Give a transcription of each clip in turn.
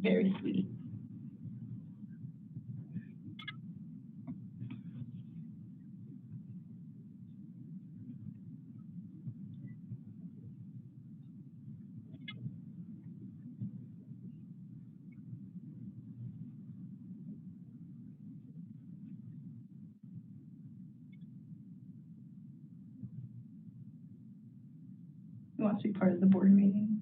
Very sweet. Who wants to be part of the board meeting?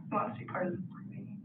Who wants to be part of the board meeting?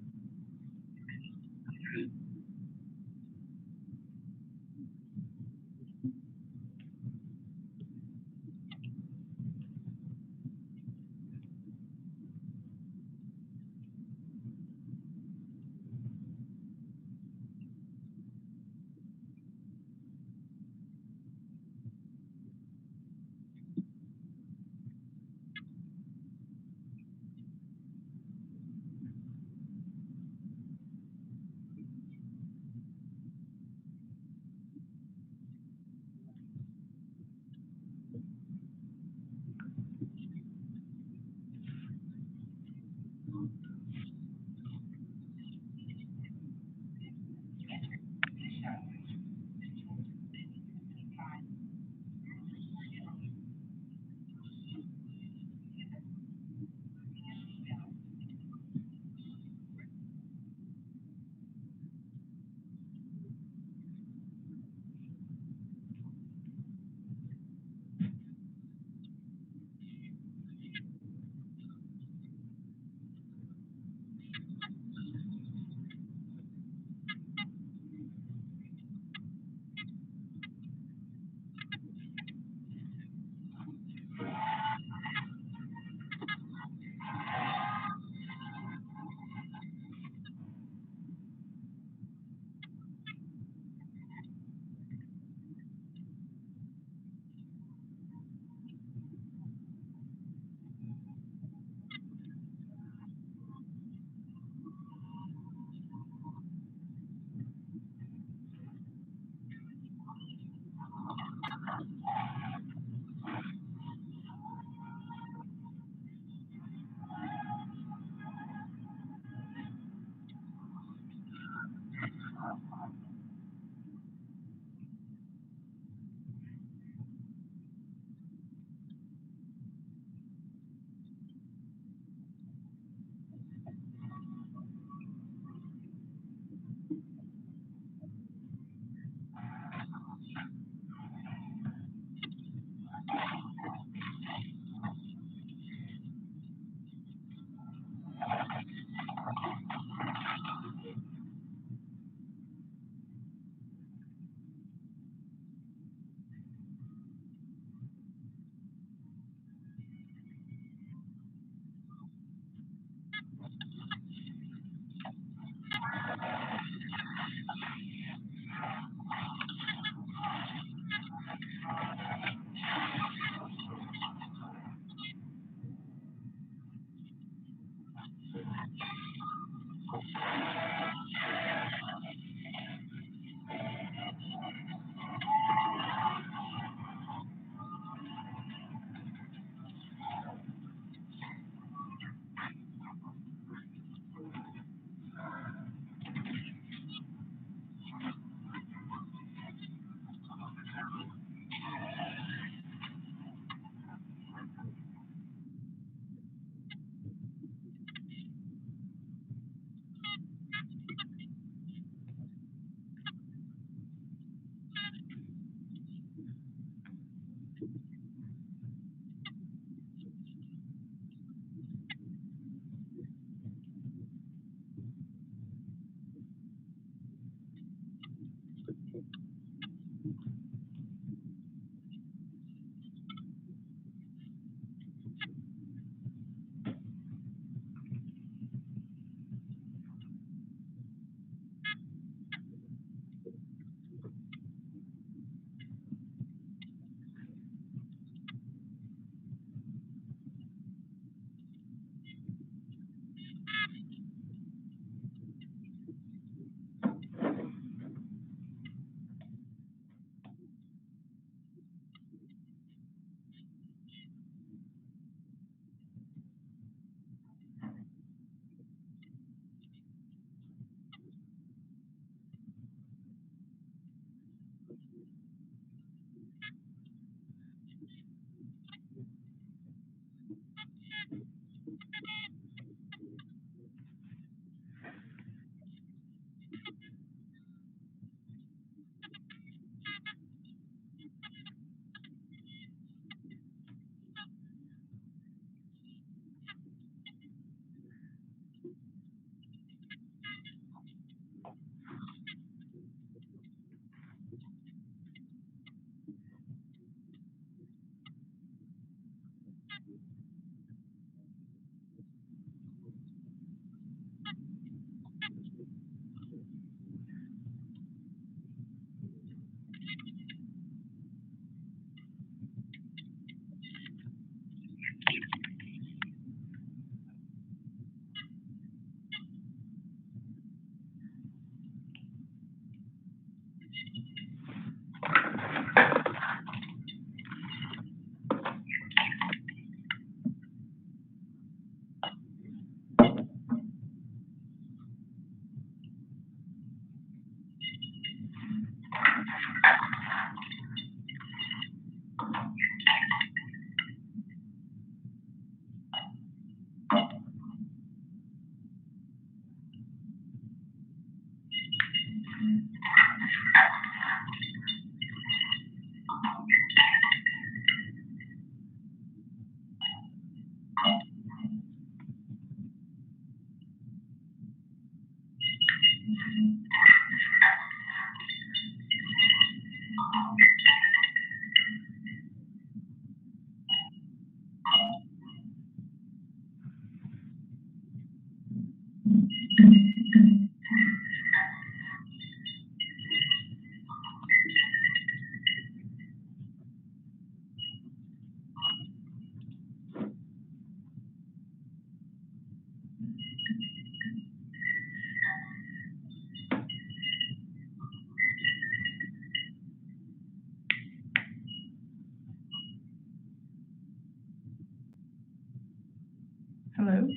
Hello?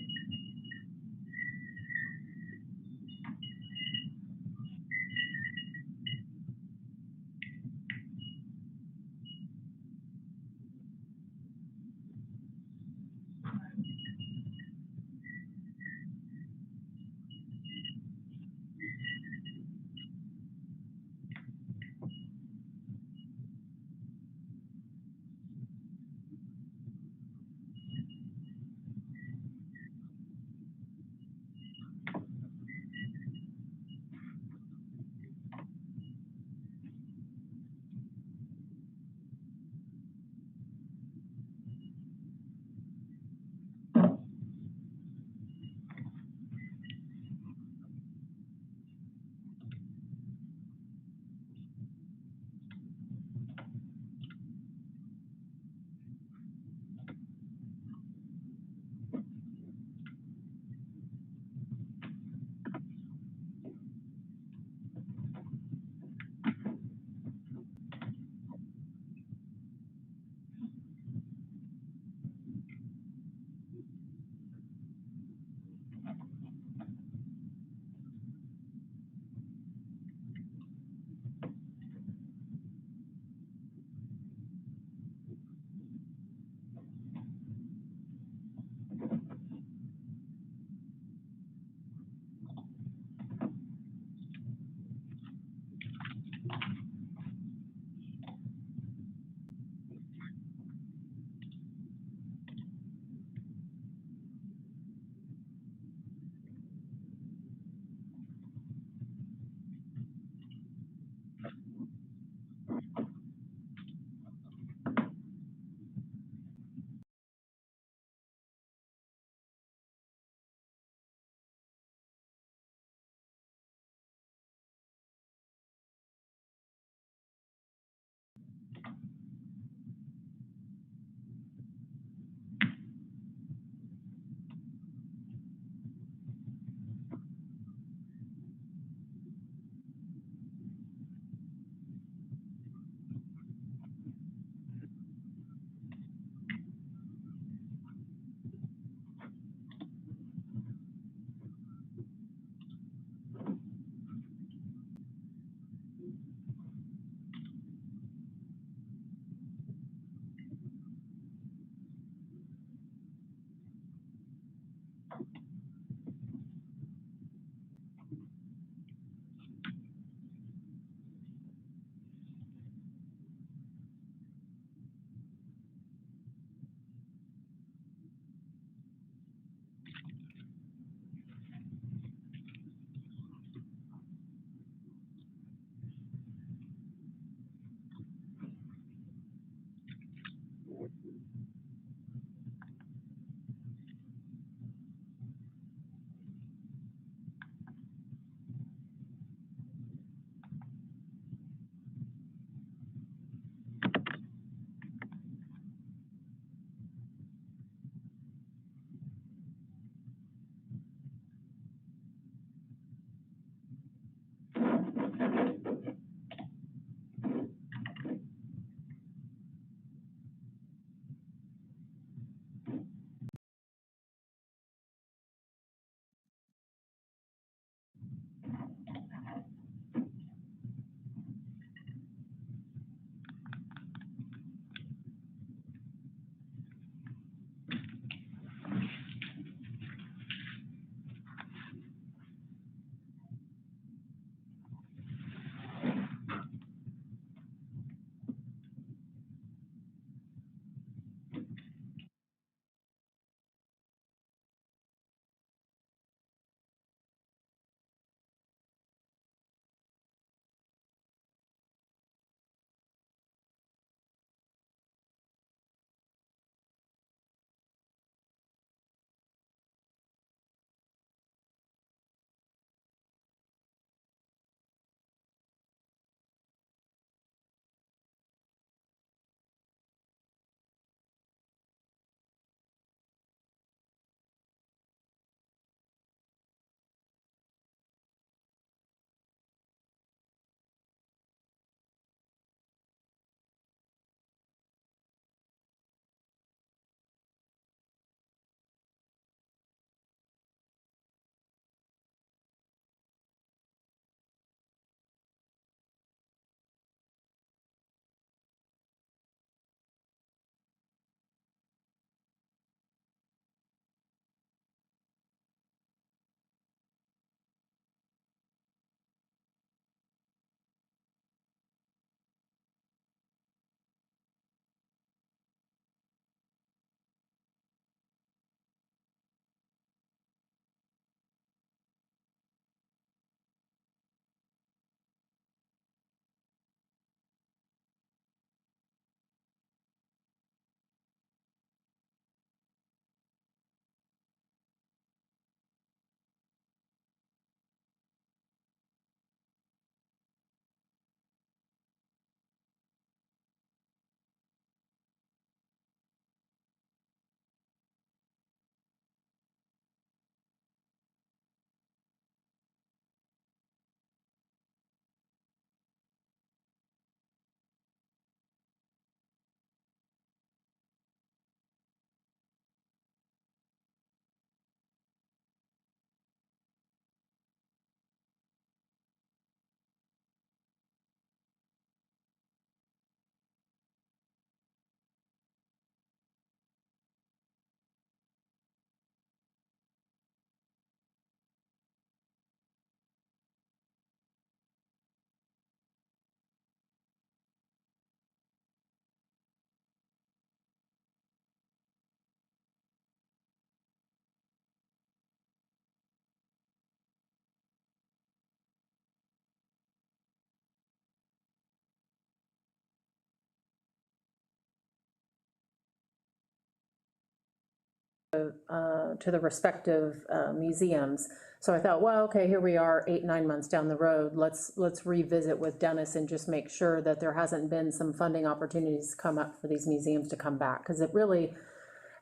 to the respective museums. So I thought, well, okay, here we are 8-9 months down the road. Let's revisit with Dennis and just make sure that there hasn't been some funding opportunities come up for these museums to come back. Because it really,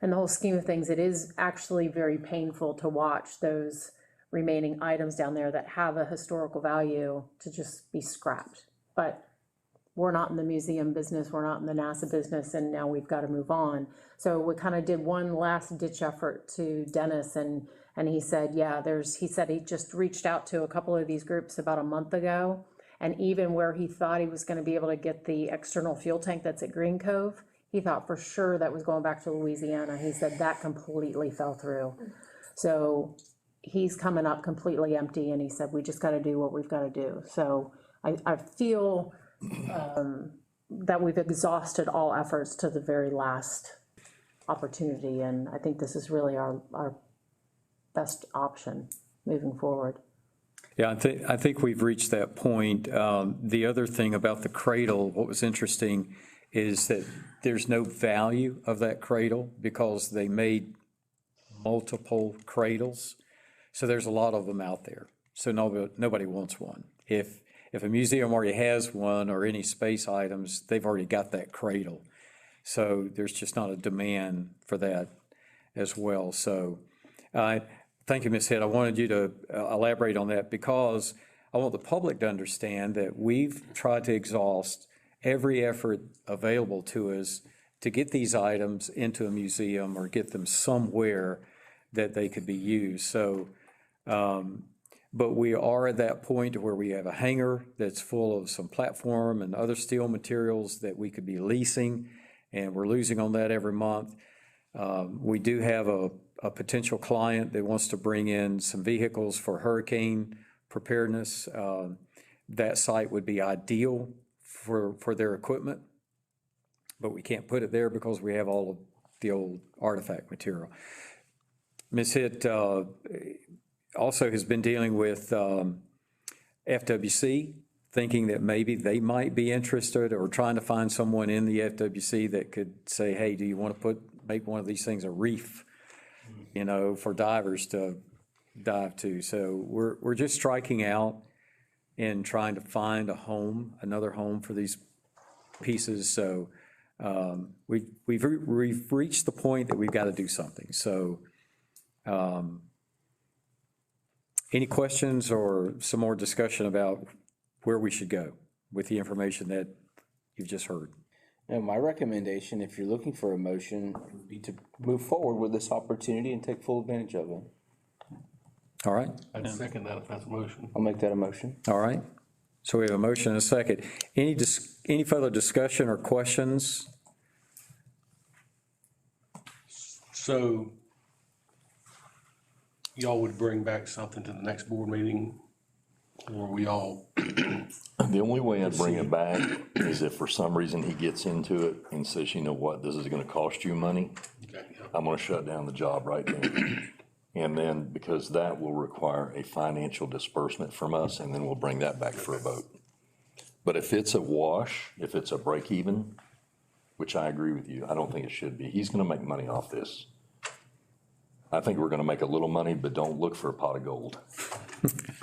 in the whole scheme of things, it is actually very painful to watch those remaining items down there that have a historical value to just be scrapped. But we're not in the museum business, we're not in the NASA business, and now we've got to move on. So we kind of did one last ditch effort to Dennis, and he said, yeah, he said he just reached out to a couple of these groups about a month ago, and even where he thought he was going to be able to get the external fuel tank that's at Green Cove, he thought for sure that was going back to Louisiana. He said that completely fell through. So he's coming up completely empty, and he said, we just got to do what we've got to do. So I feel that we've exhausted all efforts to the very last opportunity, and I think this is really our best option moving forward. Yeah, I think we've reached that point. The other thing about the cradle, what was interesting is that there's no value of that cradle because they made multiple cradles. So there's a lot of them out there. So nobody wants one. If a museum already has one or any space items, they've already got that cradle. So there's just not a demand for that as well. So thank you, Ms. Head. I wanted you to elaborate on that because I want the public to understand that we've tried to exhaust every effort available to us to get these items into a museum or get them somewhere that they could be used. So, but we are at that point where we have a hangar that's full of some platform and other steel materials that we could be leasing, and we're losing on that every month. We do have a potential client that wants to bring in some vehicles for hurricane preparedness. That site would be ideal for their equipment, but we can't put it there because we have all of the old artifact material. Ms. Hitt also has been dealing with FWC, thinking that maybe they might be interested or trying to find someone in the FWC that could say, hey, do you want to make one of these things a reef, for divers to dive to? So we're just striking out and trying to find another home for these pieces. So we've reached the point that we've got to do something. So any questions or some more discussion about where we should go with the information that you've just heard? Now, my recommendation, if you're looking for a motion, would be to move forward with this opportunity and take full advantage of it. All right. I'd second that if that's a motion. I'll make that a motion. All right. So we have a motion and a second. Any further discussion or questions? So y'all would bring back something to the next board meeting, or we all? The only way I'd bring it back is if for some reason he gets into it and says, you know what, this is gonna cost you money. Okay, yeah. I'm gonna shut down the job right then. And then, because that will require a financial disbursement from us, and then we'll bring that back for a vote. But if it's a wash, if it's a break even, which I agree with you, I don't think it should be. He's gonna make money off this. I think we're gonna make a little money, but don't look for a pot of gold.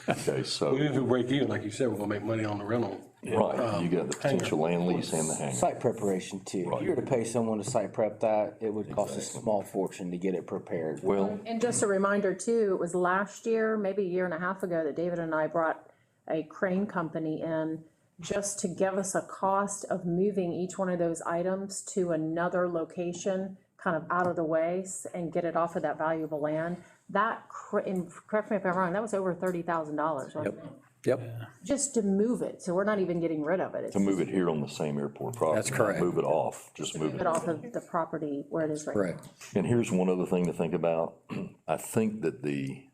Okay, so. Even if we break even, like you said, we're gonna make money on the rental. Right, you got the potential land lease and the hangar. Site preparation too. If you were to pay someone to site prep that, it would cost a small fortune to get it prepared. Well, And just a reminder too, it was last year, maybe a year and a half ago, that David and I brought a crane company in just to give us a cost of moving each one of those items to another location, kind of out of the way, and get it off of that valuable land. That, and correct me if I'm wrong, that was over $30,000, wasn't it? Yep. Just to move it, so we're not even getting rid of it. It's to move it here on the same airport property. That's correct. Move it off, just move move it. it off of the property where it is right now. Correct. And here's one other thing to think about. I think that the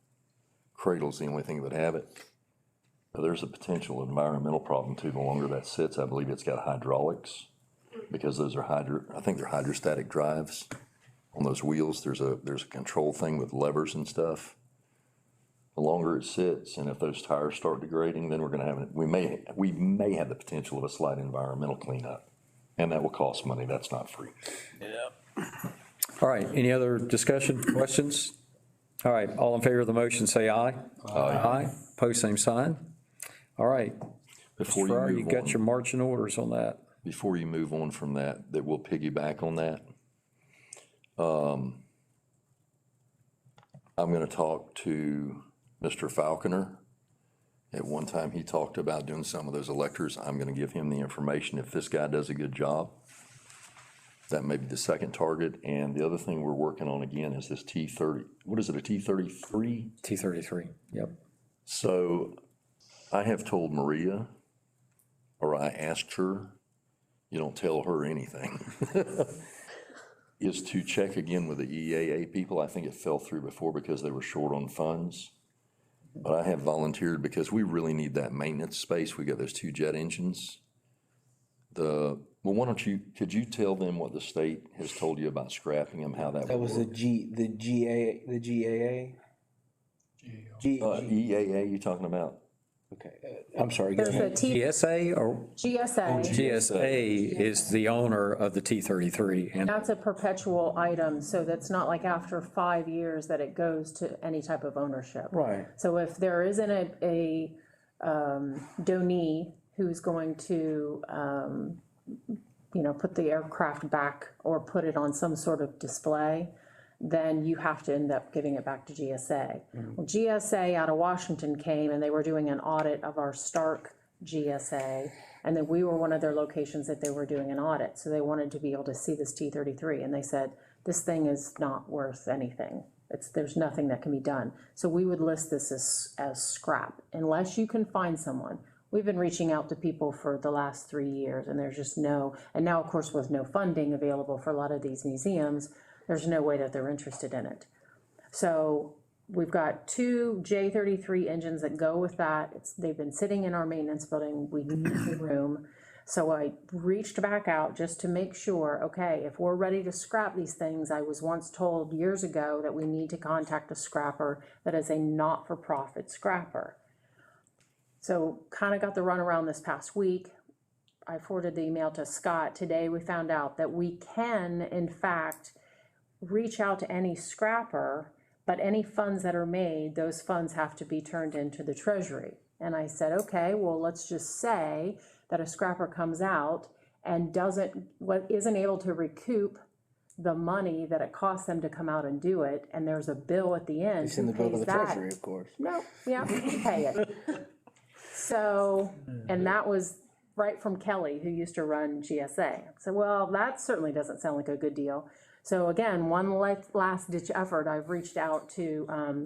cradle's the only thing that would have it. But there's a potential environmental problem too. The longer that sits, I believe it's got hydraulics, because those are I think they're hydrostatic drives on those wheels. There's a control thing with levers and stuff. The longer it sits, and if those tires start degrading, then we're gonna have, we may have the potential of a slight environmental cleanup. And that will cost money, that's not free. Yeah. All right, any other discussion, questions? All right, all in favor of the motion, say aye. Aye. Pose same sign. All right. Before Mr. you Farrar, you move got on, your marching orders on that. before you move on from that, that we'll piggyback on that. I'm gonna talk to Mr. Falconer. At one time, he talked about doing some of those electors. I'm gonna give him the information. If this guy does a good job, that may be the second target. And the other thing we're working on again is this T30, what is it, a T33? T33, yep. So I have told Maria, or I asked her, you don't tell her anything, is to check again with the EAA people. I think it fell through before because they were short on funds. But I have volunteered because we really need that maintenance space. We got those 2 jet engines. Well, why don't you, could you tell them what the state has told you about scrapping them, how that That would was the work? GAA? EAA you talking about? Okay, I'm sorry, go There's a ahead. GSA or GSA, GSA is the owner of the T33. And that's a perpetual item, so that's not like after 5 years that it goes to any type of ownership. Right. So if there isn't a donee who's going to, put the aircraft back or put it on some sort of display, then you have to end up giving it back to GSA. Well, GSA out of Washington came and they were doing an audit of our Stark GSA, and then we were one of their locations that they were doing an audit. So they wanted to be able to see this T33, and they said, this thing is not worth anything. There's nothing that can be done. So we would list this as scrap, unless you can find someone. We've been reaching out to people for the last 3 years, and there's just and now, of course, with no funding available for a lot of these museums, there's no way that they're interested in it. So we've got 2 J33 engines that go with that. They've been sitting in our maintenance building. We need the room. So I reached back out just to make sure, okay, if we're ready to scrap these things, I was once told years ago that we need to contact a scrapper that is a not-for-profit scrapper. So kind of got the runaround this past week. I forwarded the email to Scott. Today we found out that we can, in fact, reach out to any scrapper, but any funds that are made, those funds have to be turned into the Treasury. And I said, okay, well, let's just say that a scrapper comes out and isn't able to recoup the money that it costs them to come out and do it, and there's a bill at the end. It's in the bill to the Treasury, of course. No, yeah, we pay it. So, and that was right from Kelly, who used to run GSA. So, well, that certainly doesn't sound like a good deal. So again, one last ditch effort, I've reached out to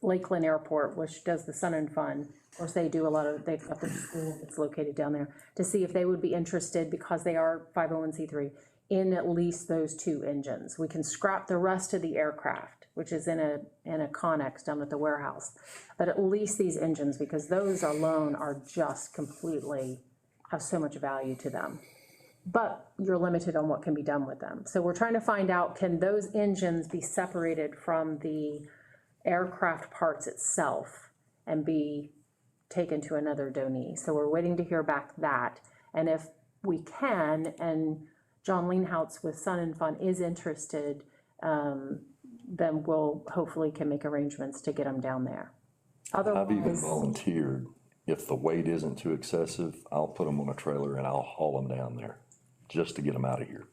Lakeland Airport, which does the Sun and Fun. Of course, they've got the school that's located down there, to see if they would be interested, because they are 501c3, in at least those 2 engines. We can scrap the rest of the aircraft, which is in a Connex down at the warehouse. But at least these engines, because those alone are just completely, have so much value to them. But you're limited on what can be done with them. So we're trying to find out, can those engines be separated from the aircraft parts itself and be taken to another donee? So we're waiting to hear back that. And if we can, and John Leanhoutz with Sun and Fun is interested, then we'll hopefully can make arrangements to get them down there. I've even Otherwise, volunteered, if the weight isn't too excessive, I'll put them on a trailer and I'll haul them down there, just to get them out of here.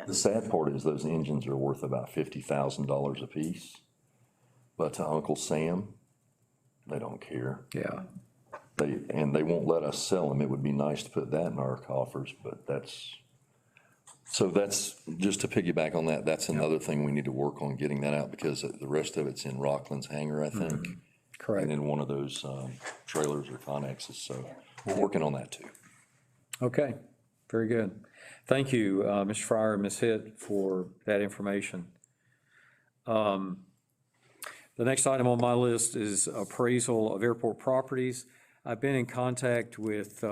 The sad part is those engines are worth about $50,000 a piece, but to Uncle Sam, they don't care. yeah, They won't let us sell them. It would be nice to put that in our coffers, but that's just to piggyback on that, that's another thing we need to work on, getting that out, because the rest of it's in Rockland's hangar, I think. correct. And in one of those trailers or connexes, so we're working on that too. Okay, very good. Thank you, Mr. Fryer and Ms. Hitt, for that information. The next item on my list is appraisal of airport properties. I've been in contact with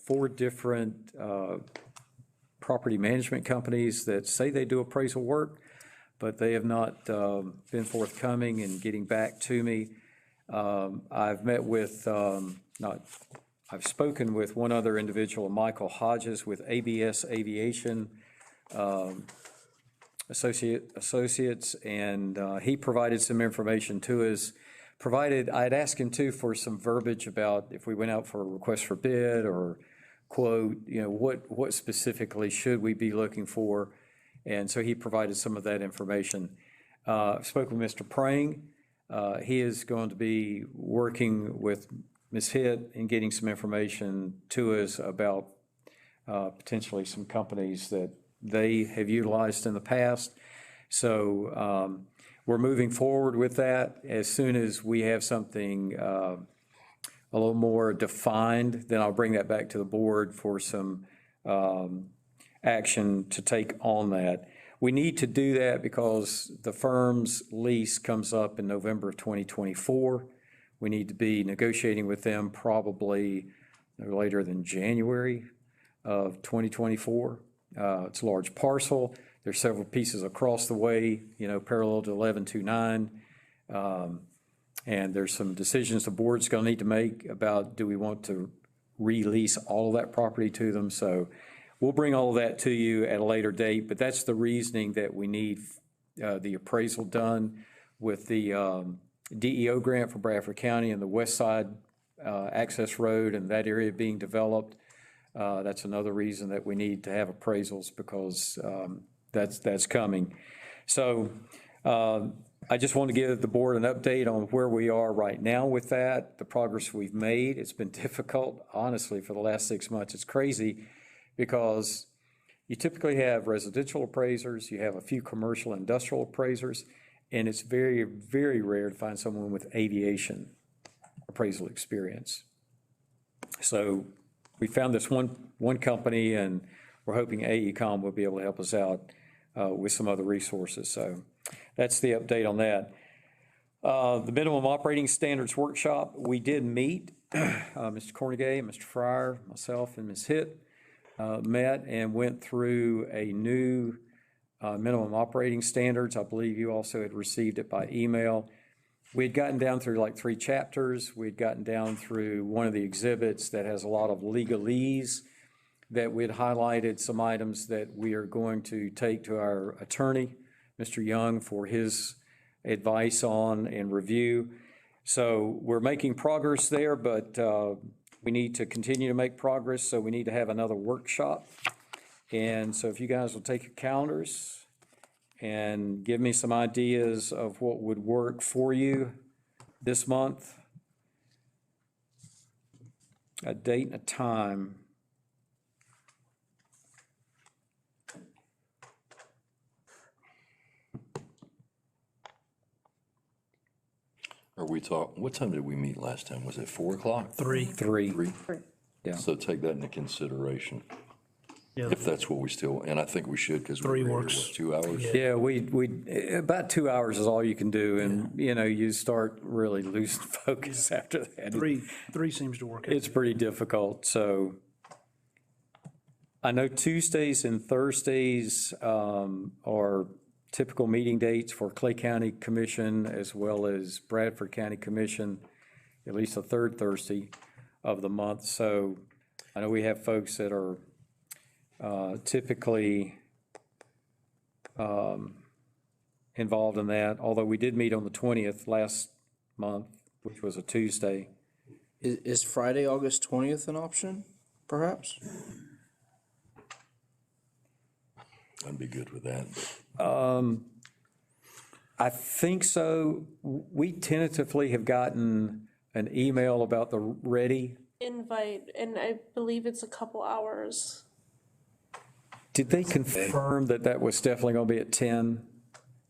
4 different property management companies that say they do appraisal work, but they have not been forthcoming in getting back to me. I've met with, I've spoken with one other individual, Michael Hodges with ABS Aviation, Associates, and he provided some information to us. I'd asked him too for some verbiage about if we went out for a request for bid or quote, what specifically should we be looking for? And so he provided some of that information. I spoke with Mr. Prang. He is going to be working with Ms. Hitt and getting some information to us about potentially some companies that they have utilized in the past. So we're moving forward with that. As soon as we have something a little more defined, then I'll bring that back to the board for some action to take on that. We need to do that because the firm's lease comes up in November of 2024. We need to be negotiating with them probably no later than January of 2024. It's a large parcel. There's several pieces across the way, parallel to 1129. And there's some decisions the board's going to need to make about, do we want to release all of that property to them? So we'll bring all of that to you at a later date, but that's the reasoning that we need the appraisal done with the DEO grant for Bradford County and the west side access road and that area being developed. That's another reason that we need to have appraisals, because that's coming. So I just want to give the board an update on where we are right now with that, the progress we've made. It's been difficult, honestly, for the last 6 months. It's crazy because you typically have residential appraisers, you have a few commercial industrial appraisers, and it's very, very rare to find someone with aviation appraisal experience. So we found this one company, and we're hoping AECom will be able to help us out with some other resources. So that's the update on that. The minimum operating standards workshop, we did meet. Mr. Cornegay, Mr. Fryer, myself, and Ms. Hitt met and went through a new minimum operating standards. I believe you also had received it by email. We had gotten down through like 3 chapters. We had gotten down through one of the exhibits that has a lot of legalese, that we had highlighted some items that we are going to take to our attorney, Mr. Young, for his advice on and review. So we're making progress there, but we need to continue to make progress, so we need to have another workshop. And so if you guys will take your calendars and give me some ideas of what would work for you this month, a date and a time. Are we what time did we meet last time? Was it 4 o'clock? 3. 3. 3? Yeah. So take that into consideration, Yeah, if that's what we still, and I think we should, because 3 we're works. what, 2 hours? Yeah, we about 2 hours is all you can do, and you start really losing focus after that. 3 seems to work out. It's pretty difficult. So I know Tuesdays and Thursdays are typical meeting dates for Clay County Commission as well as Bradford County Commission, at least the third Thursday of the month. So I know we have folks that are typically involved in that, although we did meet on the 20th last month, which was a Tuesday. Is Friday, August 20th an option, perhaps? I'd be good with that. I think so. We tentatively have gotten an email about the ready. Invite, and I believe it's a couple hours. Did they confirm that that was definitely going to be at 10?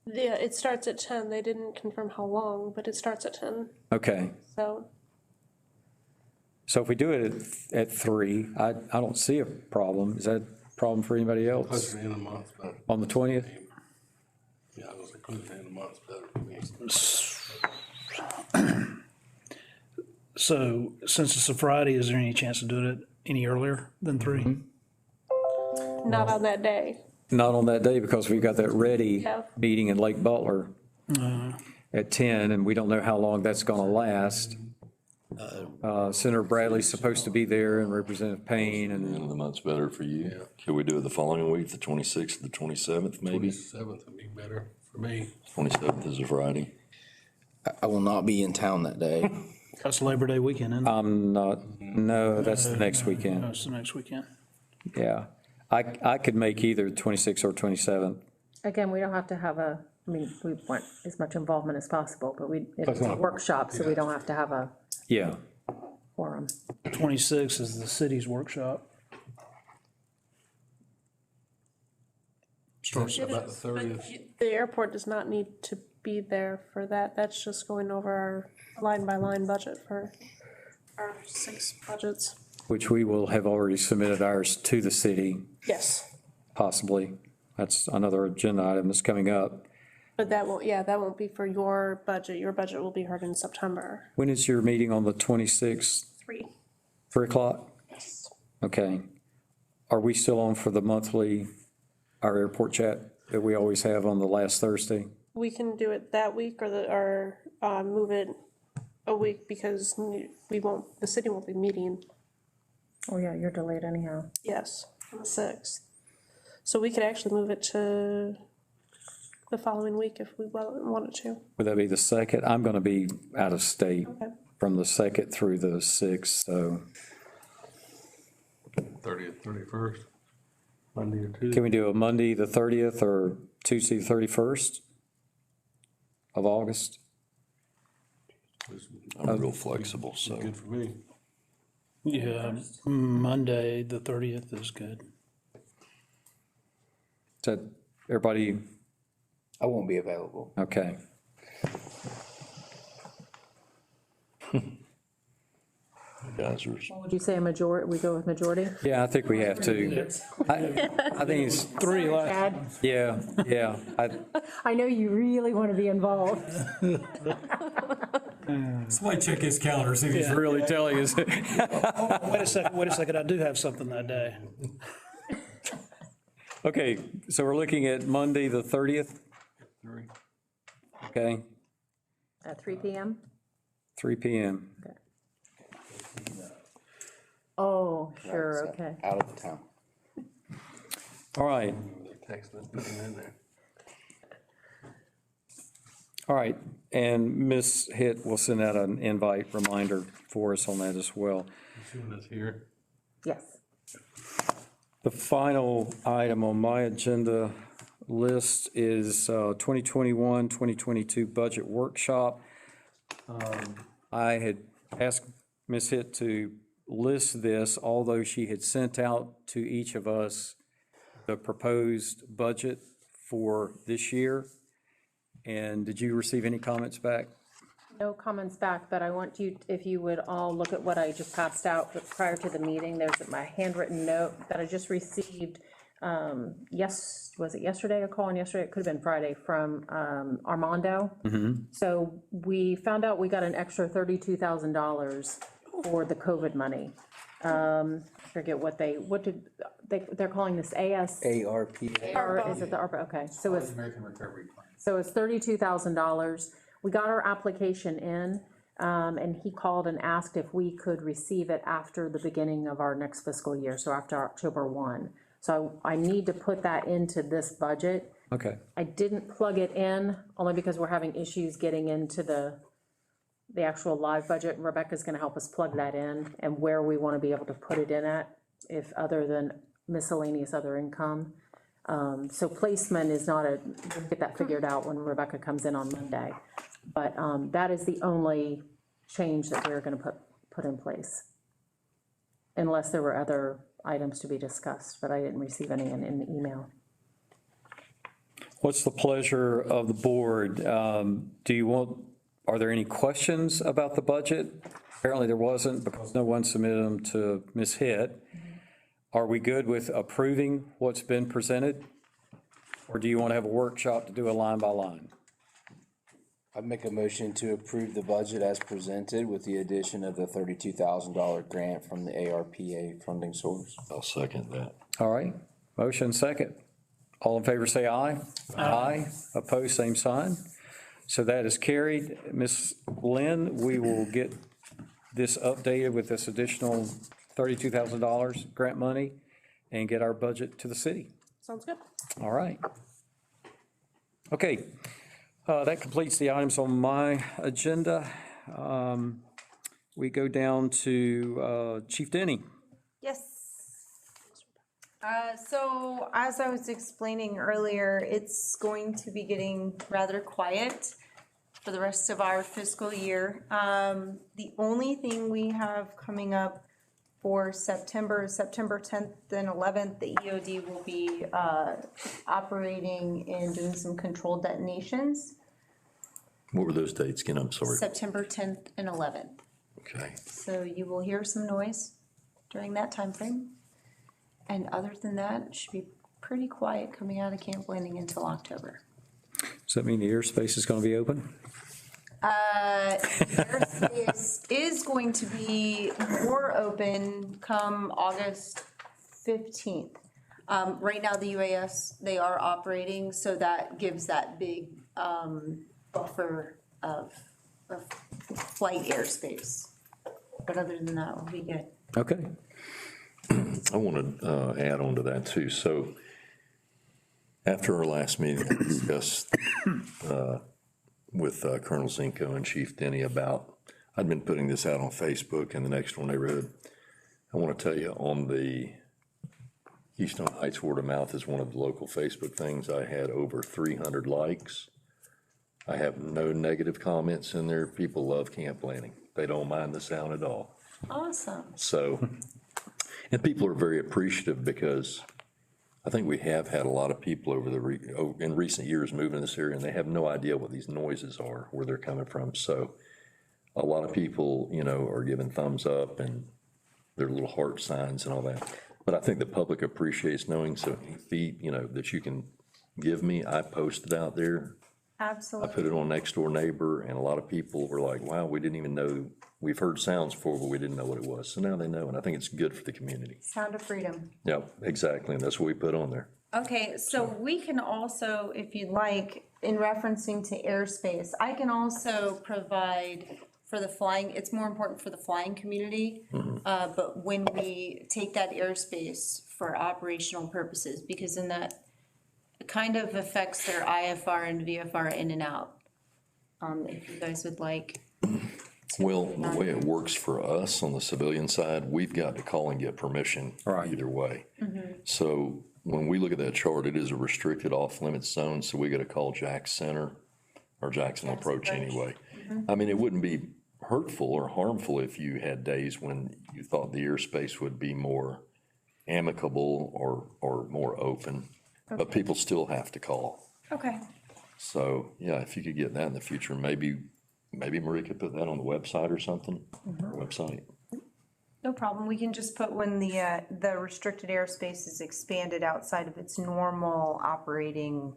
Yeah, it starts at 10. They didn't confirm how long, but it starts at 10. Okay. So if we do it at 3, I don't see a problem. Is that a problem for anybody else? Close to the end of the month, but On the 20th? yeah, I was close to the end of the month, better for me. So since it's a Friday, is there any chance of doing it any earlier than 3? Not on that day. Not on that day, because we've got that ready Yeah. meeting in Lake Butler at 10, and we don't know how long that's going to last. Senator Bradley's supposed to be there and Representative Payne, End and of the month's better for you. Could we do it the following week, the 26th, the 27th, maybe? 27th would be better for me. 27th is a Friday. I will not be in town that day. That's Labor Day weekend, isn't it? I'm not, no, that's the next No, weekend. it's the next weekend. Yeah. I could make either 26th or 27th. Again, we don't have to have a, I mean, we want as much involvement as possible, but it's a workshop, so we don't have to have a Yeah. quorum. 26 is the city's workshop. Starts About the 30th. The airport does not need to be there for that. That's just going over our line-by-line budget for our 6 budgets. Which we will have already submitted ours to the city, Yes. possibly. That's another agenda item that's coming up. But that won't be for your budget. Your budget will be heard in September. When is your meeting on the 26th? 3. 3 o'clock? Okay. Are we still on for the monthly, our airport chat that we always have on the last Thursday? We can do it that week or move it a week because the city won't be meeting, Oh, yeah, you're delayed anyhow. yes, on the 6th. So we could actually move it to the following week if we wanted to. Would that be the 2nd? I'm going to be out of state Okay. from the 2nd through the 6th, so 30th, 31st, Monday or Tuesday. can we do a Monday, the 30th, or Tuesday, the 31st of August? I'm real flexible, so. Good for me. Yeah, Monday, the 30th is good. Is that, everybody, I won't be available. okay. Guys are, Would you say a majority, we go with majority? Yeah, I think we have to. I think it's, 3 last. Chad, yeah. I know you really want to be involved. Somebody check his calendar, see if he's really telling us. Wait a second, I do have something that day. Okay, so we're looking at Monday, the 30th, 3. okay, At 3 PM? 3 PM. Oh, sure, okay. Out of town. All right, Text them, put them in there. all right, and Ms. Hitt will send out an invite reminder for us on that as well. Assuming it's here. Yes. The final item on my agenda list is 2021, 2022 budget workshop. I had asked Ms. Hitt to list this, although she had sent out to each of us the proposed budget for this year. And did you receive any comments back? No comments back, but I want you, if you would all look at what I just passed out prior to the meeting. There's my handwritten note that I just received, was it yesterday, a call on yesterday? It could have been Friday, from Armando. So we found out we got an extra $32,000 for the COVID money. I forget what they're calling this AS, ARP. or is it the ARPA? Okay, so it's. American Recovery Plan. So it's $32,000. We got our application in, and he called and asked if we could receive it after the beginning of our next fiscal year, so after October 1. So I need to put that into this budget. Okay, I didn't plug it in, only because we're having issues getting into the actual live budget. Rebecca's gonna help us plug that in and where we wanna be able to put it in at, if other than miscellaneous other income. So placement is not we'll get that figured out when Rebecca comes in on Monday. But that is the only change that we're gonna put in place. Unless there were other items to be discussed, but I didn't receive any in the email. what's the pleasure of the board? Are there any questions about the budget? Apparently there wasn't, because no one submitted them to Ms. Hitt. Are we good with approving what's been presented? Or do you want to have a workshop to do a line by line? I'd make a motion to approve the budget as presented with the addition of the $32,000 grant from the ARPA funding source. I'll second that. All right, motion second. All in favor say aye. Aye. Opposed, same sign. So that is carried. Ms. Lynn, we will get this updated with this additional $32,000 grant money and get our budget to the city. Sounds good. All right. Okay, that completes the items on my agenda. We go down to Chief Denny. Yes. So as I was explaining earlier, it's going to be getting rather quiet for the rest of our fiscal year. The only thing we have coming up for September 10th and 11th, the EOD will be operating and doing some controlled detonations. What were those dates again? I'm sorry. September 10th and 11th. Okay. So you will hear some noise during that time frame. And other than that, it should be pretty quiet coming out of Camp Landing until October. Does that mean the airspace is going to be open? Airspace is going to be more open come August 15th. Right now, the UAS, they are operating, so that gives that big buffer of flight airspace. But other than that, we'll be good. Okay. I want to add on to that too. So after our last meeting, I discussed with Colonel Zinko and Chief Denny about, I'd been putting this out on Facebook in the next door neighborhood. I want to tell you on the Keystone Heights word of mouth is one of the local Facebook things. I had over 300 likes. I have no negative comments in there. People love Camp Landing. They don't mind the sound at all. Awesome. So, and people are very appreciative because I think we have had a lot of people over in recent years moving in this area, and they have no idea what these noises are, where they're coming from. So a lot of people, you know, are giving thumbs up and their little heart signs and all that. But I think the public appreciates knowing, so feet, you know, that you can give me. I posted out there. Absolutely. I put it on Next Door Neighbor, and a lot of people were like, wow, we didn't even know, we've heard sounds before, but we didn't know what it was. So now they know, and I think it's good for the community. Sound of freedom. Yeah, exactly, and that's what we put on there. Okay, so we can also, if you'd like, in referencing to airspace, I can also provide for the flying, it's more important for the flying community, but when we take that airspace for operational purposes, because in that, it kind of affects their IFR and VFR in and out. If you guys would like. Well, the way it works for us on the civilian side, we've got to call and get permission either way. So when we look at that chart, it is a restricted off-limits zone, so we got to call Jackson Center or Jackson Approach anyway. I mean, it wouldn't be hurtful or harmful if you had days when you thought the airspace would be more amicable or more open, but people still have to call. Okay. So, yeah, if you could get that in the future, maybe Marie could put that on the website or something, our website. No problem. We can just put when the restricted airspace is expanded outside of its normal operating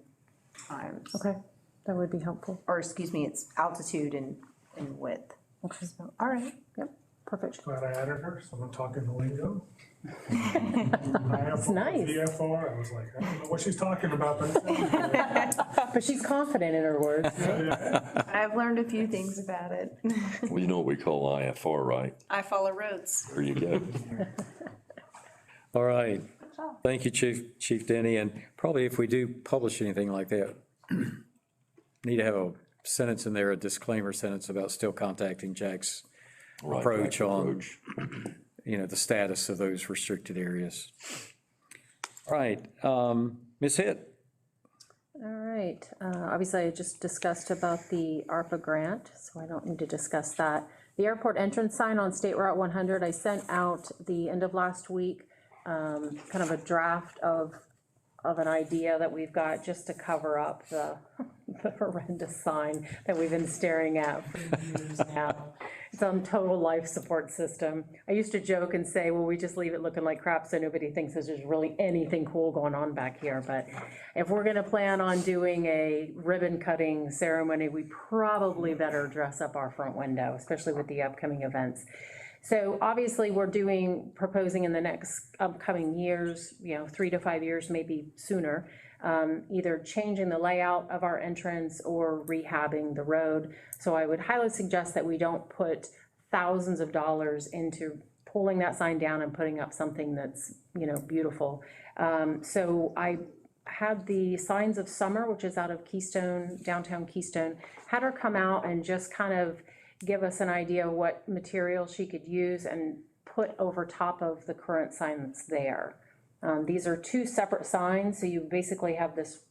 times. Okay, that would be helpful. Or excuse me, its altitude and width. Okay, So, all right. yep, perfect. Glad I added her, so I'm talking the lingo. It's nice. VFR, I was like, I don't know what she's talking about, but it sounds good. But she's confident in her words. I've learned a few things about it. Well, you know what we call IFR, right? I follow roads. There you go. All right. Thank you, Chief Denny. And probably if we do publish anything like that, need to have a sentence in there, a disclaimer sentence about still contacting Jack's Right, approach Jack's on, approach. you know, the status of those restricted areas. All right, Ms. Hitt. All right, obviously I just discussed about the ARPA grant, so I don't need to discuss that. The airport entrance sign on State Route 100, I sent out the end of last week, kind of a draft of an idea that we've got just to cover up the horrendous sign that we've been staring at for years now. It's on total life support system. I used to joke and say, well, we just leave it looking like crap so nobody thinks there's really anything cool going on back here. But if we're gonna plan on doing a ribbon cutting ceremony, we probably better dress up our front window, especially with the upcoming events. So obviously we're proposing in the next upcoming years, 3 to 5 years, maybe sooner, either changing the layout of our entrance or rehabbing the road. So I would highly suggest that we don't put thousands of dollars into pulling that sign down and putting up something that's, beautiful. So I had the Signs of Summer, which is out of Keystone, downtown Keystone, had her come out and just kind of give us an idea what material she could use and put over top of the current sign that's there. These are two separate signs, so you basically have this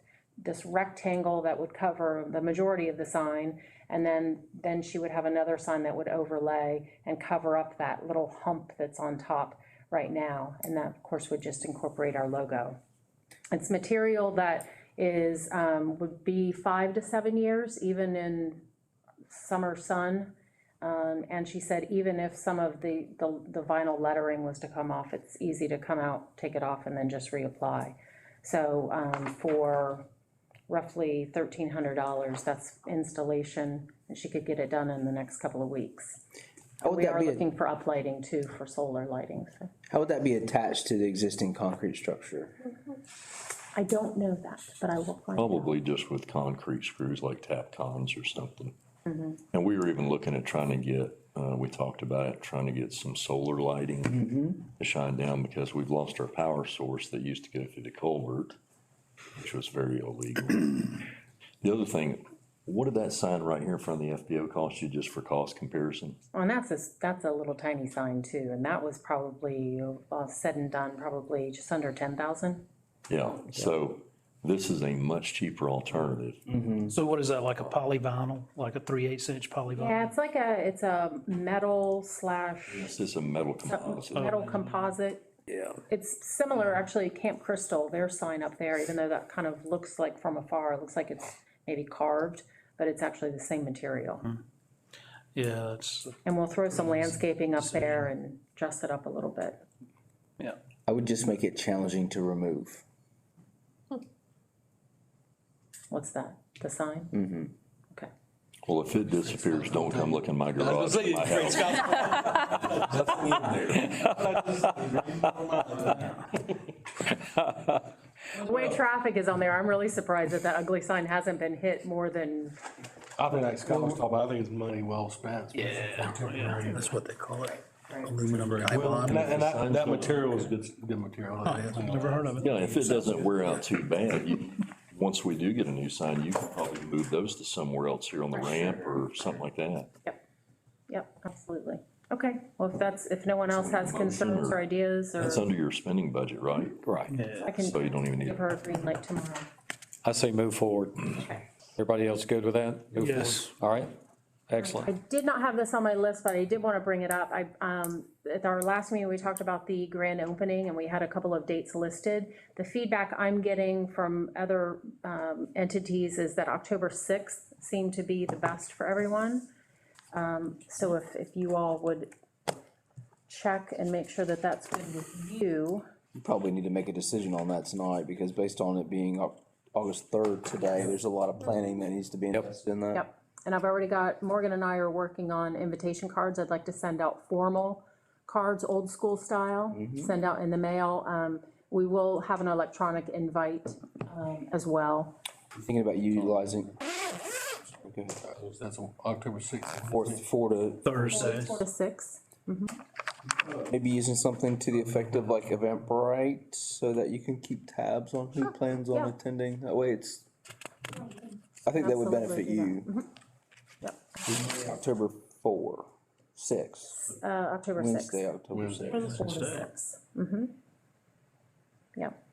rectangle that would cover the majority of the sign, and then she would have another sign that would overlay and cover up that little hump that's on top right now, and that, of course, would just incorporate our logo. It's material that is, would be 5 to 7 years, even in summer sun. And she said even if some of the vinyl lettering was to come off, it's easy to come out, take it off, and then just reapply. So for roughly $1,300, that's installation, and she could get it done in the next couple of weeks. We are looking for uplighting too, for solar lighting. So. How would that be attached to the existing concrete structure? I don't know that, but I will find out. Probably just with concrete screws like Tapcons or something. And we were even looking at trying to get, we talked about it, trying to get some solar lighting to shine down, because we've lost our power source that used to go through the culvert, which was very illegal. The other thing, what did that sign right here in front of the FPO cost you, just for cost comparison? Well, and that's a little tiny sign too, and that was probably, said and done, probably just under 10,000. Yeah, so this is a much cheaper alternative. So what is that, like a polyvinyl, like a 3/8 inch polyvinyl? Yeah, it's a metal slash This is a metal composite. metal composite. Yeah. It's similar, actually, Camp Crystal, their sign up there, even though that kind of looks like from afar, it looks like it's maybe carved, but it's actually the same material. Yeah, it's, And we'll throw some landscaping up there and dress it up a little bit. yeah. I would just make it challenging to remove. What's that, the sign? Okay. Well, if it disappears, don't come look in my garage. My house. The way traffic is on there, I'm really surprised that ugly sign hasn't been hit more than, I think like Scott was talking about, I think it's money well spent. That's what they call it. Aluminum Well, dye and that material is good material. Never heard of it. Yeah, if it doesn't wear out too bad, once we do get a new sign, you can probably move those to somewhere else here on the ramp or something like that. yep, absolutely. Okay, well, if no one else has concerns or ideas, or That's under your spending budget, right? Right. I can So you don't even need give her a green light tomorrow. I say move forward. Everybody else good with that? Move forward? Yes. All right, I excellent. did not have this on my list, but I did want to bring it up. At our last meeting, we talked about the grand opening, and we had a couple of dates listed. The feedback I'm getting from other entities is that October 6th seemed to be the best for everyone. So if you all would check and make sure that that's good with you. You probably need to make a decision on that tonight, because based on it being August 3rd today, there's a lot of planning that needs to be invested in that. Yep. And I've already got, Morgan and I are working on invitation cards. I'd like to send out formal cards, old school style, send out in the mail. We will have an electronic invite as well. You thinking about utilizing? Okay. That's on October 6th. 4 to, Thursday. 4 to 6. maybe using something to the effect of like Eventbrite, so that you can keep tabs on who plans on Yeah. attending. That way I think that would benefit Absolutely, you. Yep. October 6. October 6th. Wednesday, October 6th. 4 to 6. Yep.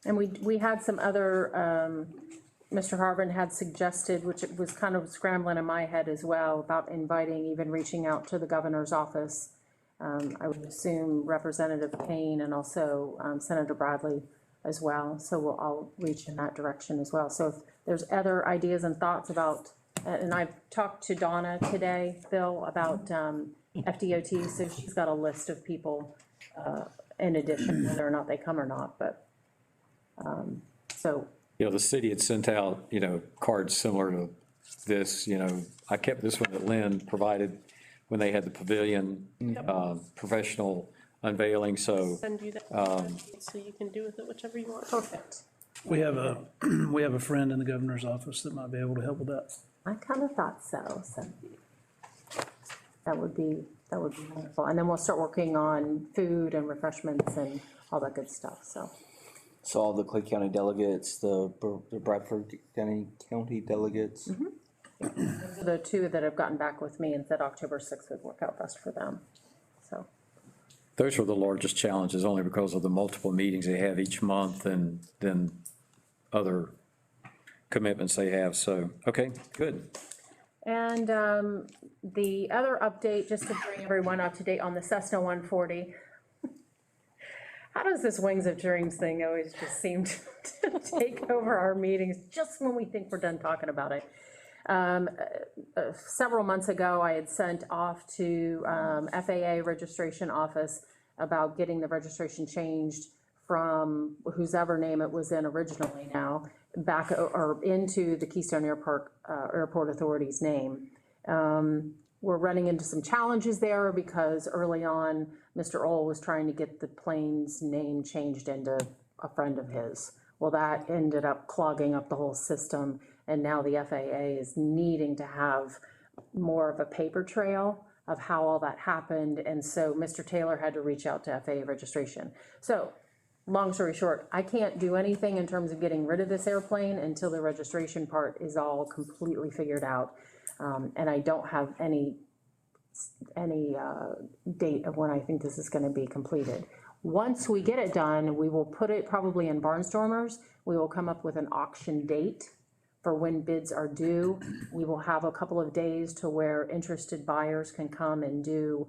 And we had some other, Mr. Harvin had suggested, which it was kind of scrambling in my head as well, about inviting, even reaching out to the governor's office. I would assume Representative Payne and also Senator Bradley as well. So I'll reach in that direction as well. So if there's other ideas and thoughts about, and I've talked to Donna today, Bill, about FDOT, so she's got a list of people in addition, whether or not they come or not, but, so. The city had sent out, cards similar to this, I kept this one that Lynn provided when they had the pavilion, professional unveiling, so. Send you that, so you can do with it whichever you want. Perfect. We have a friend in the governor's office that might be able to help with that. I kind of thought so, that would be wonderful. And then we'll start working on food and refreshments and all that good stuff, so. So all the Clay County delegates, the Bradford County delegates. Those are the two that have gotten back with me and said October 6th would work out best for them, so. Those were the largest challenges, only because of the multiple meetings they have each month and then other commitments they have, so, okay, good. And the other update, just to bring everyone up to date on the Cessna 140. How does this Wings of Dreams thing always just seem to take over our meetings just when we think we're done talking about it? Several months ago, I had sent off to FAA registration office about getting the registration changed from whosever name it was in originally now, back or into the Keystone Airport Authority's name. We're running into some challenges there because early on, Mr. Ohl was trying to get the plane's name changed into a friend of his. Well, that ended up clogging up the whole system, and now the FAA is needing to have more of a paper trail of how all that happened, and so Mr. Taylor had to reach out to FAA registration. So, long story short, I can't do anything in terms of getting rid of this airplane until the registration part is all completely figured out. And I don't have any date of when I think this is gonna be completed. Once we get it done, we will put it probably in Barnstormers. We will come up with an auction date for when bids are due. We will have a couple of days to where interested buyers can come and do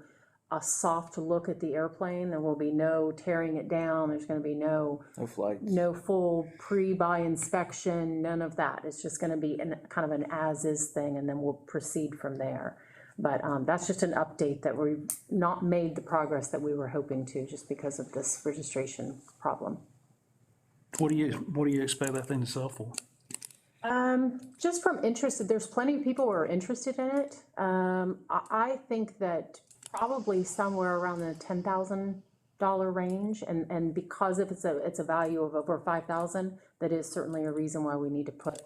a soft look at the airplane. There will be no tearing it down. There's gonna be no flights. No full pre-buy inspection, none of that. It's just gonna be kind of an as-is thing, and then we'll proceed from there. But that's just an update that we've not made the progress that we were hoping to, just because of this registration problem. What do you expect that thing to sell for? Just from interested, there's plenty of people who are interested in it. I think that probably somewhere around the $10,000 range, and because if it's a value of over 5,000, that is certainly a reason why we need to put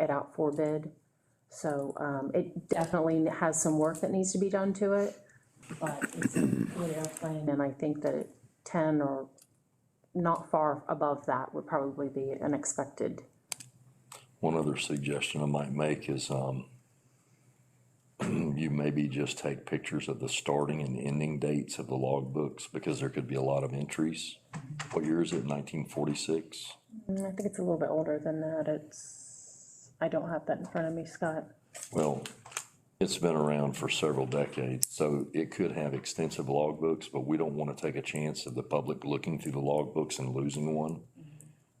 it out for bid. So it definitely has some work that needs to be done to it, but it's a good airplane, and I think that 10 or not far above that would probably be an expected. One other suggestion I might make is you maybe just take pictures of the starting and ending dates of the logbooks, because there could be a lot of entries. What year is it, 1946? I think it's a little bit older than that. I don't have that in front of me, Scott. Well, it's been around for several decades, so it could have extensive logbooks, but we don't want to take a chance of the public looking through the logbooks and losing one.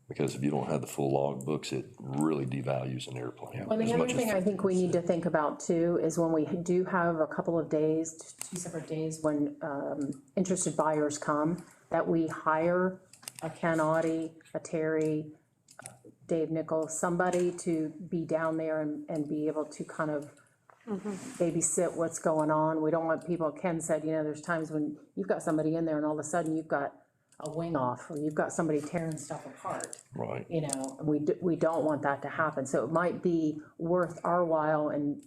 Because if you don't have the full logbooks, it really devalues an airplane. Well, the other thing I think we need to think about too is when we do have a couple of days, 2 separate days, when interested buyers come, that we hire a Ken Audie, a Terry, Dave Nichols, somebody to be down there and be able to kind of babysit what's going on. We don't want people, Ken said, there's times when you've got somebody in there and all of a sudden you've got a wing off, or you've got somebody tearing stuff apart. Right. We don't want that to happen. So it might be worth our while and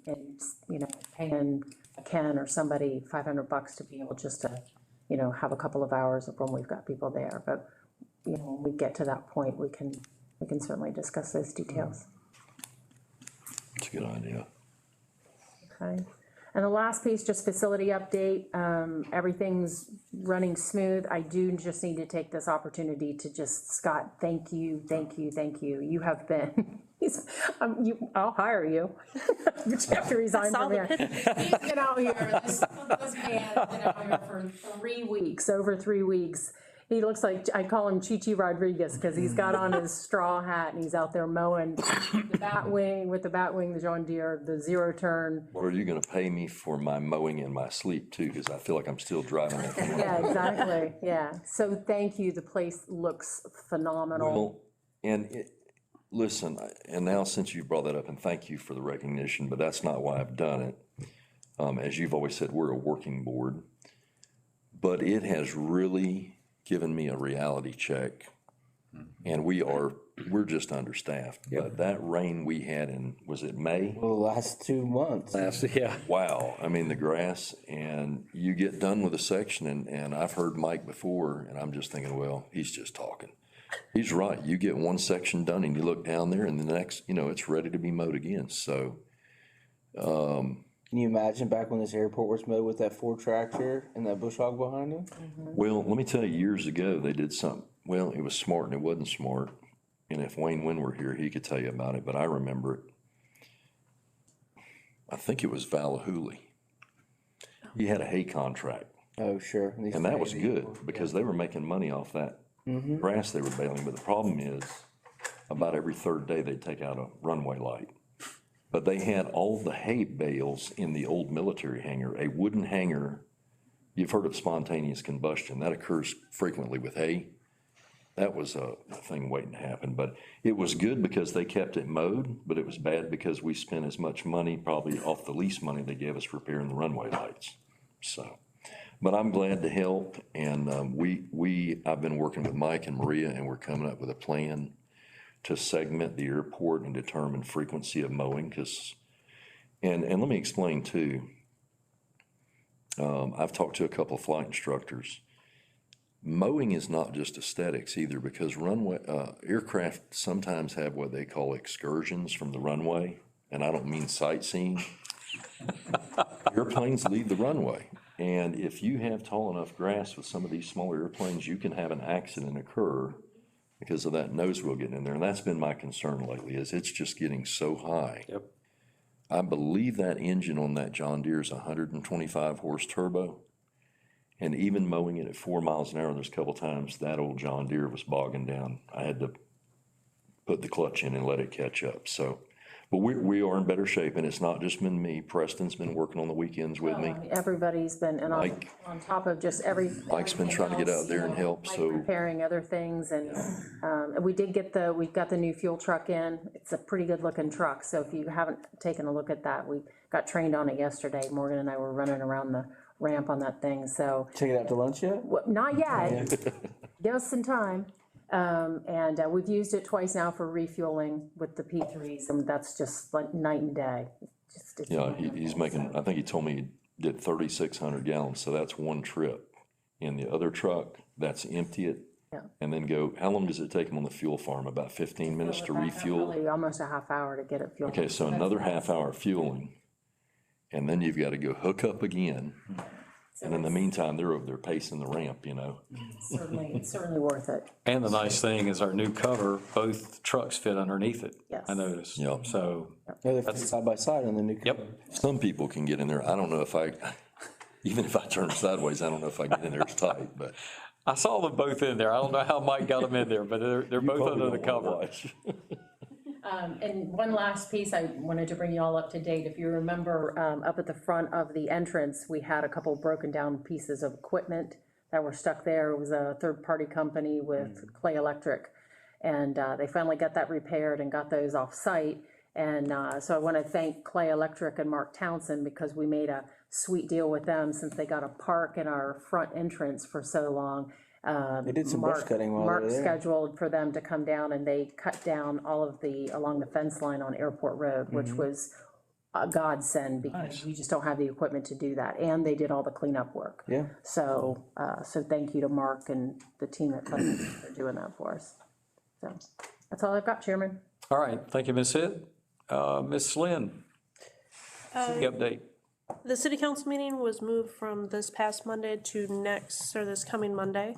paying a Ken or somebody $500 to be able just to, have a couple of hours of when we've got people there. But, when we get to that point, we can certainly discuss those details. It's a good idea. Okay. And the last piece, just facility update. Everything's running smooth. I do just need to take this opportunity to just, Scott, thank you. You have been, I'll hire you. But you have to resign from here. He's been out here, this man has been out here for 3 weeks, over 3 weeks. He looks like, I call him Chichi Rodriguez, because he's got on his straw hat and he's out there mowing the Batwing, the John Deere, the zero turn. What are you gonna pay me for my mowing in my sleep too? Because I feel like I'm still driving that thing. Yeah, exactly, yeah. So thank you, the place looks phenomenal. Well, and listen, and now since you brought that up, and thank you for the recognition, but that's not why I've done it. As you've always said, we're a working board, but it has really given me a reality check And we're just understaffed. But that rain we had in, was it May? Well, the last 2 months. Yeah. Wow, I mean, the grass, and you get done with a section, and I've heard Mike before, and I'm just thinking, well, he's just talking. He's right, you get one section done and you look down there and the next, it's ready to be mowed again, so. Can you imagine back when this airport was mowed with that Ford tractor and that bush hog behind it? Well, let me tell you, years ago, they did something, well, it was smart and it wasn't smart, and if Wayne Wynn were here, he could tell you about it, but I remember it. I think it was Valahuli. He had a hay contract. Oh, sure. And that was good, because they were making money off that grass they were baling, but the problem is, about every third day, they'd take out a runway light. But they had all the hay bales in the old military hangar, a wooden hangar. You've heard of spontaneous combustion, that occurs frequently with hay. That was a thing waiting to happen, but it was good because they kept it mowed, but it was bad because we spent as much money, probably off the lease money they gave us repairing the runway lights, so. But I'm glad to help, and I've been working with Mike and Maria, and we're coming up with a plan to segment the airport and determine frequency of mowing, and let me explain too. I've talked to a couple of flight instructors. Mowing is not just aesthetics either, because aircraft sometimes have what they call excursions from the runway, and I don't mean sightseeing. Airplanes leave the runway. And if you have tall enough grass with some of these smaller airplanes, you can have an accident occur because of that nose wheel getting in there. And that's been my concern lately, is it's just getting so high. Yep. I believe that engine on that John Deere is 125 horse turbo. And even mowing it at 4 miles an hour, there's a couple times that old John Deere was bogging down. I had to put the clutch in and let it catch up. So, but we are in better shape, and it's not just been me. Preston's been working on the weekends with me. Everybody's been, and Mike. on top of just every. Mike's been trying to get out there and help, Mike so. repairing other things, and we got the new fuel truck in. It's a pretty good looking truck, so if you haven't taken a look at that, we got trained on it yesterday. Morgan and I were running around the ramp on that thing, so. Take it out to lunch yet? Not yet. Give us some time. And we've used it twice now for refueling with the P3s, and that's just like night and day. Yeah, he's making, I think he told me he did 3,600 gallons, so that's one trip. In the other truck, that's empty it, and then go, how long does it take him on the fuel farm? About 15 minutes to refuel? Probably almost a half hour to get it fueled. Okay, so another half hour fueling, and then you've got to go hook up again. And in the meantime, they're over there pacing the ramp, It's certainly worth it. And the nice thing is our new cover, both trucks fit underneath it. Yes. I noticed. Yep. So, They're side by side on the new. yep. Some people can get in there. I don't know if even if I turn sideways, I don't know if I get in there as tight, but. I saw them both in there. I don't know how Mike got them in there, but they're both under the cover. And one last piece, I wanted to bring you all up to date. If you remember, up at the front of the entrance, we had a couple broken down pieces of equipment that were stuck there. It was a third-party company with Clay Electric. And they finally got that repaired and got those off-site. And so I want to thank Clay Electric and Mark Townsend, because we made a sweet deal with them since they got a park in our front entrance for so long. They did some brush cutting while they were Mark there. scheduled for them to come down, and they cut down all of along the fence line on Airport Road, which was a godsend, because we just don't have the equipment to do that. And they did all the cleanup work. Yeah. So, so thank you to Mark and the team at Clay for doing that for us. So that's all I've got, Chairman. All right, thank you, Ms. Hitt. Ms. Lynn, city update. The city council meeting was moved from this past Monday to this coming Monday,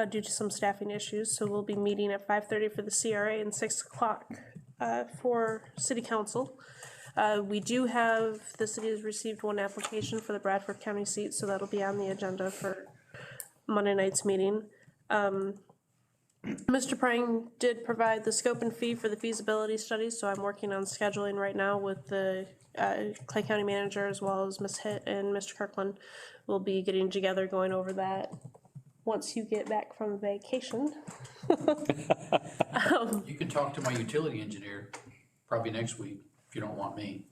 due to some staffing issues. So we'll be meeting at 5:30 for the CRA and 6 o'clock for city council. The city has received one application for the Bradford County seat, so that'll be on the agenda for Monday night's meeting. Mr. Prang did provide the scope and fee for the feasibility study, so I'm working on scheduling right now with the Clay County manager, as well as Ms. Hitt and Mr. Kirkland. We'll be getting together, going over that once you get back from vacation. You can talk to my utility engineer probably next week, if you don't want me.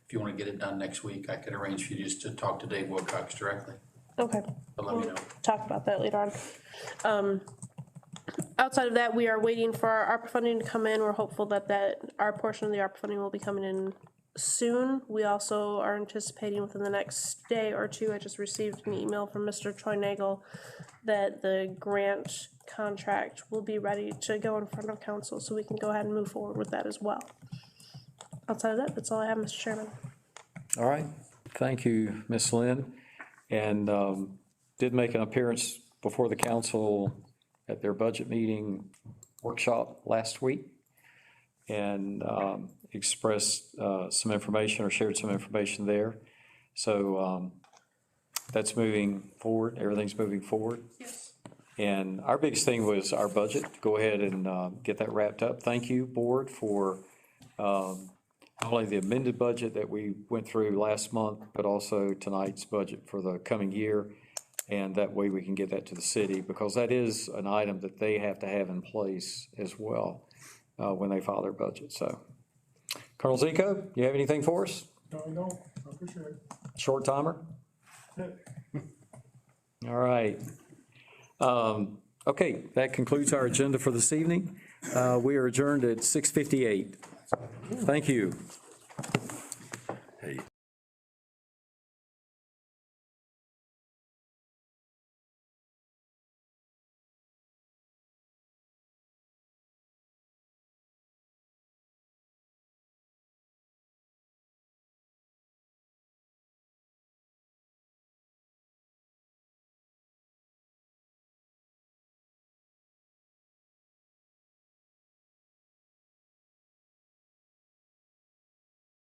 If you want to get it done next week, I could arrange for you just to talk to Dave Wilcox directly. Okay. But let me know. Talk about that later on. outside of that, we are waiting for our ARPA funding to come in. We're hopeful that our portion of the ARPA funding will be coming in soon. We also are anticipating within the next day or two, I just received an email from Mr. Troy Nagel that the grant contract will be ready to go in front of council, so we can go ahead and move forward with that as well. Outside of that, that's all I have, Mr. Chairman. All right, thank you, Ms. Lynn. And did make an appearance before the council at their budget meeting workshop last week, and expressed some information or shared some information there. So that's moving forward, everything's moving forward. Yes. And our biggest thing was our budget, go ahead and get that wrapped up. Thank you, board, for not only the amended budget that we went through last month, but also tonight's budget for the coming year. And that way we can get that to the city, because that is an item that they have to have in place as well when they file their budget. So, Colonel Zico, you have anything for us? No, I don't. I appreciate it. Short timer? All right. Okay, that concludes our agenda for this evening. We are adjourned at 6:58. Thank you.